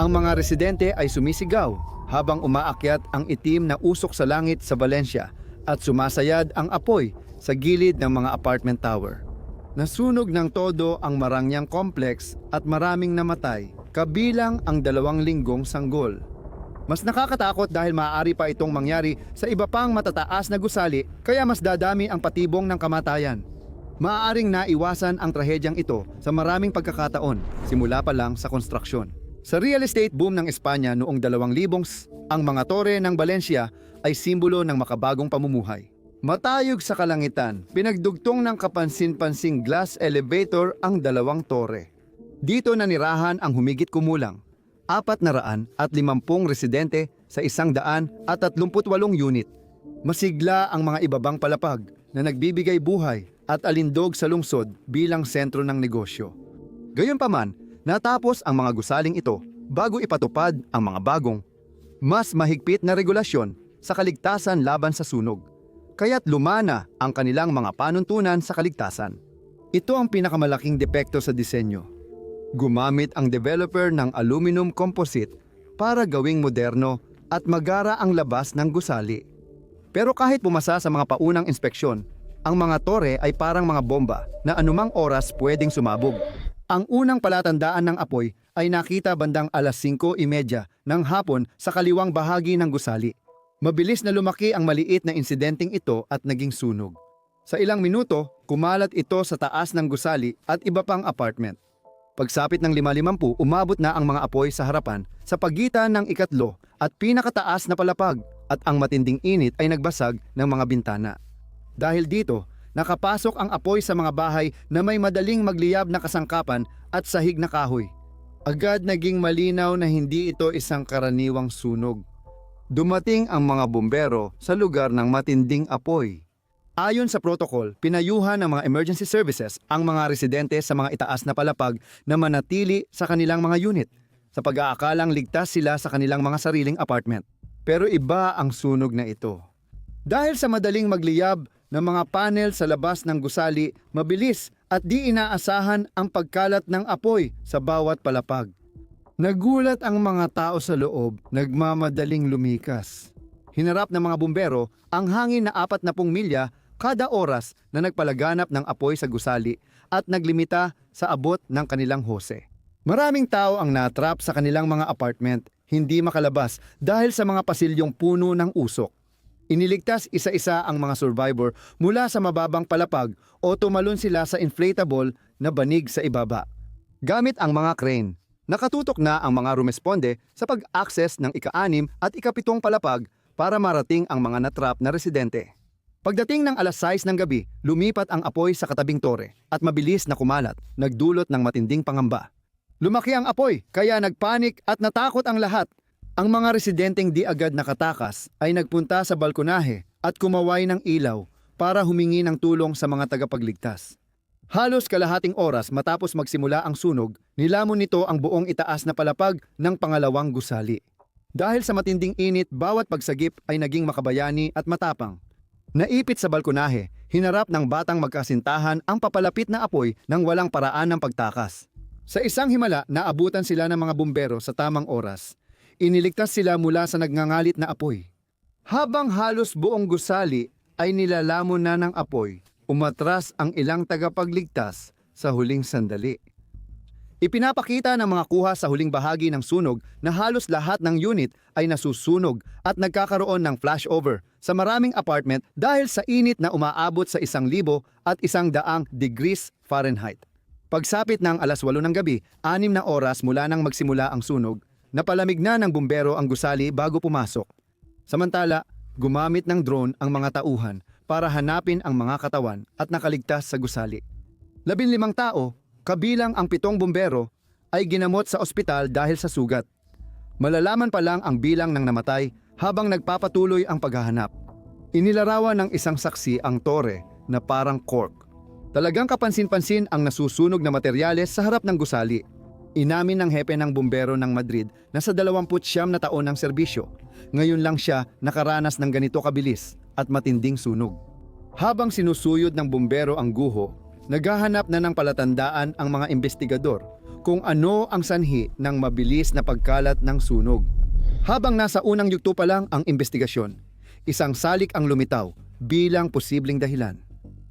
Ang mga residente ay sumisigaw habang umaakyat ang itim na usok sa langit sa Valencia at sumasayad ang apoy sa gilid ng mga apartment tower. Nasunog ng todo ang Marangyang complex at maraming namatay, kabilang ang 2 linggong sanggol. Mas nakakatakot dahil maaari pa itong mangyari sa iba pang matataas na gusali, kaya mas dadami ang patibong ng kamatayan. Maaaring naiwasan ang trahedyang ito sa maraming pagkakataon, simula pa lang sa konstruksyon. Sa real estate boom ng Espanya noong 2000, ang mga tore ng Valencia ay simbolo ng makabagong pamumuhay. Matayog sa kalangitan, pinagdugtong ng kapansin-pansing glass elevator ang 2 tore. Dito nanirahan ang humigit kumulang 450 residente sa 138 unit. Masigla ang mga ibabang palapag na nagbibigay buhay at alindog sa lungsod bilang sentro ng negosyo. Gayunpaman, natapos ang mga gusaling ito bago ipatupad ang mga bagong, mas mahigpit na regulasyon sa kaligtasan laban sa sunog, kaya't lumana ang kanilang mga panuntunan sa kaligtasan. Ito ang pinakamalaking depekto sa disenyo. Gumamit ang developer ng aluminum composite para gawing moderno at magara ang labas ng gusali. Pero kahit pumasa sa mga paunang inspeksyon, ang mga tore ay parang mga bomba na anumang oras pwedeng sumabog. Ang unang palatandaan ng apoy ay nakita bandang 5:30 ng hapon sa kaliwang bahagi ng gusali. Mabilis na lumaki ang maliit na insidenteng ito at naging sunog. Sa ilang minuto, kumalat ito sa taas ng gusali at iba pang apartment. Pagsapit ng 5:50, umabot na ang mga apoy sa harapan sa pagitan ng ikatlo at pinakataas na palapag, at ang matinding init ay nagbasag ng mga bintana. Dahil dito, nakapasok ang apoy sa mga bahay na may madaling magliyab na kasangkapan at sahig na kahoy. Agad naging malinaw na hindi ito isang karaniwang sunog. Dumating ang mga bumbero sa lugar ng matinding apoy. Ayon sa protocol, pinayuhan ng mga emergency services ang mga residente sa mga itaas na palapag na manatili sa kanilang mga unit, sa pag-aakalang ligtas sila sa kanilang mga sariling apartment. Pero iba ang sunog na ito. Dahil sa madaling magliyab ng mga panel sa labas ng gusali, mabilis at di inaasahan ang pagkalat ng apoy sa bawat palapag. Nagulat ang mga tao sa loob, nagmamadaling lumikas. Hinarap ng mga bumbero ang hangin na 40 milya kada oras na nagpalaganap ng apoy sa gusali at naglimita sa abot ng kanilang hose. Maraming tao ang natrap sa kanilang mga apartment, hindi makalabas dahil sa mga pasilyong puno ng usok. Iniligtas isa-isa ang mga survivor mula sa mababang palapag o tumalon sila sa inflatable na banig sa ibaba. Gamit ang mga crane, nakatutok na ang mga rumesponde sa pag-access ng ika-6 at ika-7 palapag para marating ang mga natrap na residente. Pagdating ng 6:00 ng gabi, lumipat ang apoy sa katabing tore at mabilis na kumalat, nagdulot ng matinding pangamba. Lumaki ang apoy, kaya nagpanik at natakot ang lahat. Ang mga residenteng di agad nakatakas ay nagpunta sa balkonahe at kumaway ng ilaw para humingi ng tulong sa mga tagapagligtas. Halos kalahating oras matapos magsimula ang sunog, nilamon nito ang buong itaas na palapag ng pangalawang gusali. Dahil sa matinding init, bawat pagsagip ay naging makabayani at matapang. Naipit sa balkonahe, hinarap ng batang magkasintahan ang papalapit na apoy nang walang paraan ng pagtakas. Sa isang himala, naabutan sila ng mga bumbero sa tamang oras. Iniligtas sila mula sa nagngangalit na apoy. Habang halos buong gusali ay nilalamon na ng apoy, umatras ang ilang tagapagligtas sa huling sandali. Ipinapakita ng mga kuha sa huling bahagi ng sunog na halos lahat ng unit ay nasusunog at nagkakaroon ng flashover sa maraming apartment dahil sa init na umaabot sa 1,000 at 100 degrees Fahrenheit. Pagsapit ng 8:00 ng gabi, 6 na oras mula nang magsimula ang sunog, napalamig na ng bumbero ang gusali bago pumasok. Samantala, gumamit ng drone ang mga tauhan para hanapin ang mga katawan at nakaligtas sa gusali. 15 tao, kabilang ang 7 bumbero, ay ginamot sa ospital dahil sa sugat. Malalaman pa lang ang bilang ng namatay habang nagpapatuloy ang paghahanap. Inilarawan ng isang saksi ang tore na parang cork. Talagang kapansin-pansin ang nasusunog na materyales sa harap ng gusali. Inamin ng hepe ng bumbero ng Madrid na sa 29 na taon ng serbisyo, ngayon lang siya nakaranas ng ganito kabilis at matinding sunog. Habang sinusuyod ng bumbero ang guho, Naghahanap na ng palatandaan ang mga investigador kung ano ang sanhi ng mabilis na pagkalat ng sunog. Habang nasa unang yugto pa lang ang investigasyon, isang salik ang lumitaw bilang posibleng dahilan.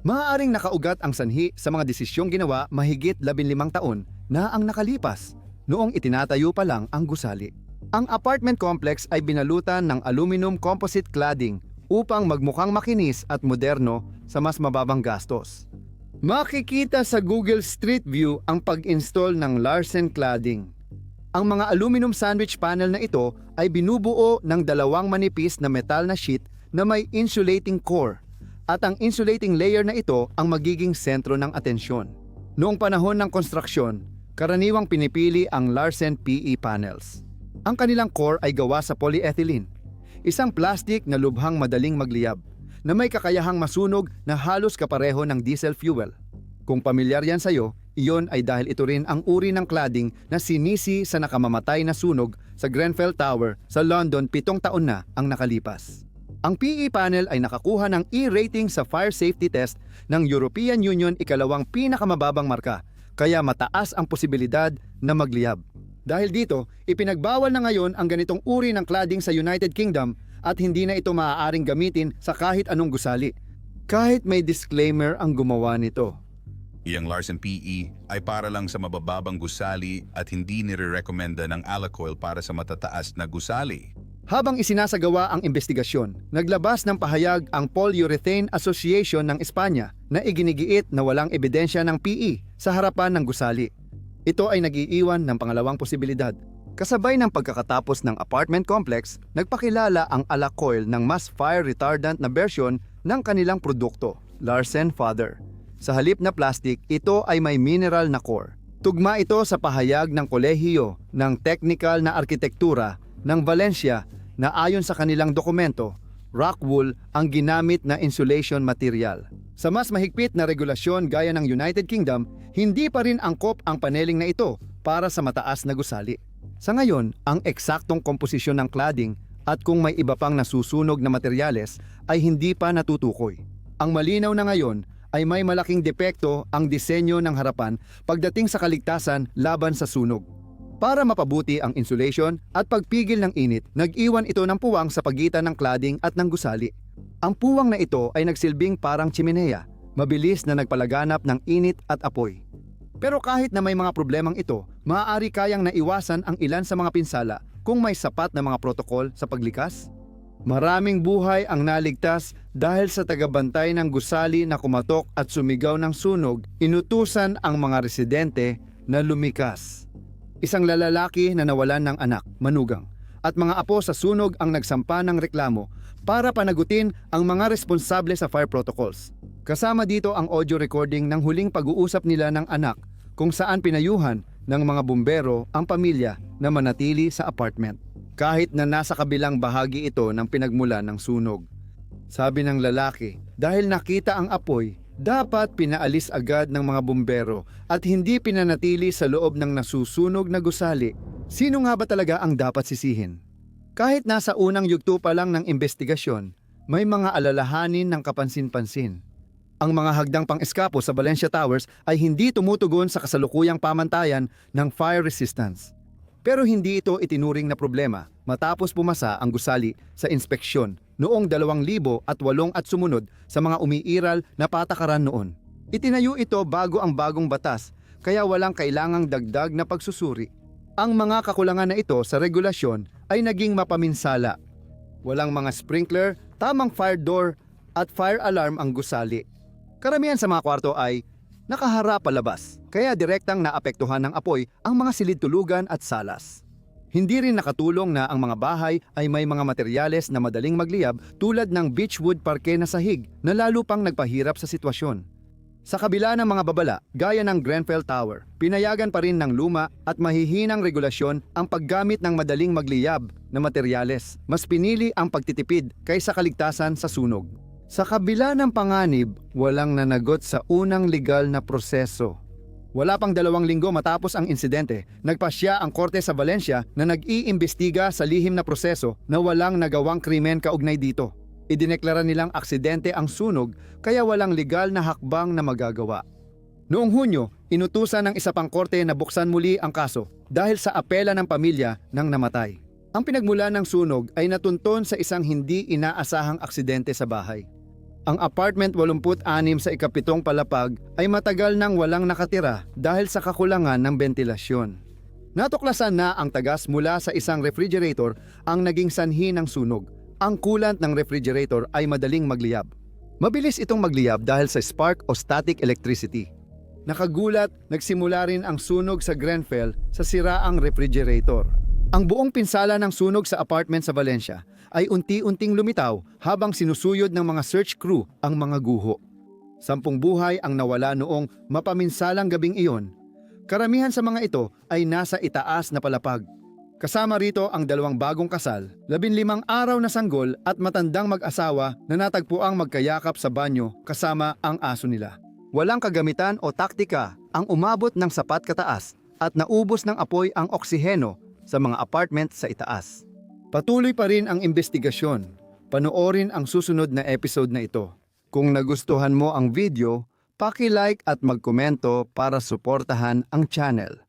Maaaring nakaugat ang sanhi sa mga desisyong ginawa mahigit 15 taon na ang nakalipas noong itinatayo pa lang ang gusali. Ang apartment complex ay binalutan ng aluminum composite cladding upang magmukhang makinis at moderno sa mas mababang gastos. Makikita sa Google Street View ang pag-install ng Larsen cladding. Ang mga aluminum sandwich panel na ito ay binubuo ng dalawang manipis na metal na sheet na may insulating core, at ang insulating layer na ito ang magiging sentro ng atensyon. Noong panahon ng konstruksyon, karaniwang pinipili ang Larsen PE panels. Ang kanilang core ay gawa sa polyethylene, isang plastic na lubhang madaling magliyab, na may kakayahang masunog na halos kapareho ng diesel fuel. Kung pamilyar yan sa'yo, iyon ay dahil ito rin ang uri ng cladding na sinisi sa nakamamatay na sunog sa Grenfell Tower sa London 7 taon na ang nakalipas. Ang PE panel ay nakakuha ng E rating sa fire safety test ng European Union ikalawang pinakamababang marka, kaya mataas ang posibilidad na magliyab. Dahil dito, ipinagbawal na ngayon ang ganitong uri ng cladding sa United Kingdom at hindi na ito maaaring gamitin sa kahit anong gusali, kahit may disclaimer ang gumawa nito. Iyang Larsen PE ay para lang sa mabababang gusali at hindi nire-recommenda ng Alacoil para sa matataas na gusali. Habang isinasagawa ang investigasyon, naglabas ng pahayag ang Polyurethane Association ng Espanya na iginigiit na walang ebidensya ng PE sa harapan ng gusali. Ito ay nag-iiwan ng pangalawang posibilidad. Kasabay ng pagkakatapos ng apartment complex, nagpakilala ang Alacoil ng mas fire retardant na version ng kanilang produkto, Larsen Father. Sa halip na plastic, ito ay may mineral na core. Tugma ito sa pahayag ng Kolehiyo ng Teknikal na Arkitektura ng Valencia na ayon sa kanilang dokumento, rock wool ang ginamit na insulation material. Sa mas mahigpit na regulasyon gaya ng United Kingdom, hindi pa rin angkop ang paneling na ito para sa mataas na gusali. Sa ngayon, ang eksaktong komposisyon ng cladding at kung may iba pang nasusunog na materyales ay hindi pa natutukoy. Ang malinaw na ngayon ay may malaking depekto ang disenyo ng harapan pagdating sa kaligtasan laban sa sunog. Para mapabuti ang insulation at pagpigil ng init, nag-iwan ito ng puwang sa pagitan ng cladding at ng gusali. Ang puwang na ito ay nagsilbing parang chimenea, mabilis na nagpalaganap ng init at apoy. Pero kahit na may mga problemang ito, maaari kayang naiwasan ang ilan sa mga pinsala kung may sapat na mga protokol sa paglikas. Maraming buhay ang naligtas dahil sa tagabantay ng gusali na kumatok at sumigaw ng sunog, inutusan ang mga residente na lumikas. Isang lalaki na nawalan ng anak, manugang, at mga apo sa sunog ang nagsampa ng reklamo para panagutin ang mga responsable sa fire protocols. Kasama dito ang audio recording ng huling pag-uusap nila ng anak kung saan pinayuhan ng mga bumbero ang pamilya na manatili sa apartment, kahit na nasa kabilang bahagi ito ng pinagmulan ng sunog. Sabi ng lalaki, dahil nakita ang apoy, dapat pinaalis agad ng mga bumbero at hindi pinanatili sa loob ng nasusunog na gusali. Sino nga ba talaga ang dapat sisihin? Kahit nasa unang yugto pa lang ng investigasyon, may mga alalahanin ng kapansin-pansin. Ang mga hagdang pang-eskapo sa Valencia Towers ay hindi tumutugon sa kasalukuyang pamantayan ng fire resistance. Pero hindi ito itinuring na problema matapos pumasa ang gusali sa inspeksyon noong 2008 at sumunod sa mga umiiral na patakaran noon. Itinayo ito bago ang bagong batas, kaya walang kailangang dagdag na pagsusuri. Ang mga kakulangan na ito sa regulasyon ay naging mapaminsala. Walang mga sprinkler, tamang fire door at fire alarm ang gusali. Karamihan sa mga kwarto ay nakaharap palabas, kaya direktang naapektuhan ng apoy ang mga silid tulugan at salas. Hindi rin nakatulong na ang mga bahay ay may mga materyales na madaling magliyab tulad ng beechwood parke na sahig na lalo pang nagpahirap sa sitwasyon. Sa kabila ng mga babala, gaya ng Grenfell Tower, pinayagan pa rin ng luma at mahihinang regulasyon ang paggamit ng madaling magliyab na materyales. Mas pinili ang pagtitipid kaysa kaligtasan sa sunog. Sa kabila ng panganib, walang nanagot sa unang legal na proseso. Wala pang 2 linggo matapos ang insidente, nagpasya ang korte sa Valencia na nag-iimbestiga sa lihim na proseso na walang nagawang krimen kaugnay dito. Idineklara nilang aksidente ang sunog kaya walang legal na hakbang na magagawa. Noong Hunyo, inutusan ng isa pang korte na buksan muli ang kaso dahil sa apela ng pamilya ng namatay. Ang pinagmula ng sunog ay natunton sa isang hindi inaasahang aksidente sa bahay. Ang apartment 86 sa ikapitong palapag ay matagal nang walang nakatira dahil sa kakulangan ng bentilasyon. Natuklasan na ang tagas mula sa isang refrigerator ang naging sanhi ng sunog. Ang coolant ng refrigerator ay madaling magliyab. Mabilis itong magliyab dahil sa spark o static electricity. Nakagulat, nagsimula rin ang sunog sa Grenfell sa siraang refrigerator. Ang buong pinsala ng sunog sa apartment sa Valencia ay unti-unting lumitaw habang sinusuyod ng mga search crew ang mga guho. 10 buhay ang nawala noong mapaminsalang gabing iyon. Karamihan sa mga ito ay nasa itaas na palapag. Kasama rito ang 2 bagong kasal, 15 araw na sanggol at matandang mag-asawa na natagpuang magkayakap sa banyo kasama ang aso nila. Walang kagamitan o taktika ang umabot ng sapat kataas at naubos ng apoy ang oksiheno sa mga apartment sa itaas. Patuloy pa rin ang investigasyon. Panoorin ang susunod na episode na ito. Kung nagustuhan mo ang video, paki-like at magkomento para suportahan ang channel.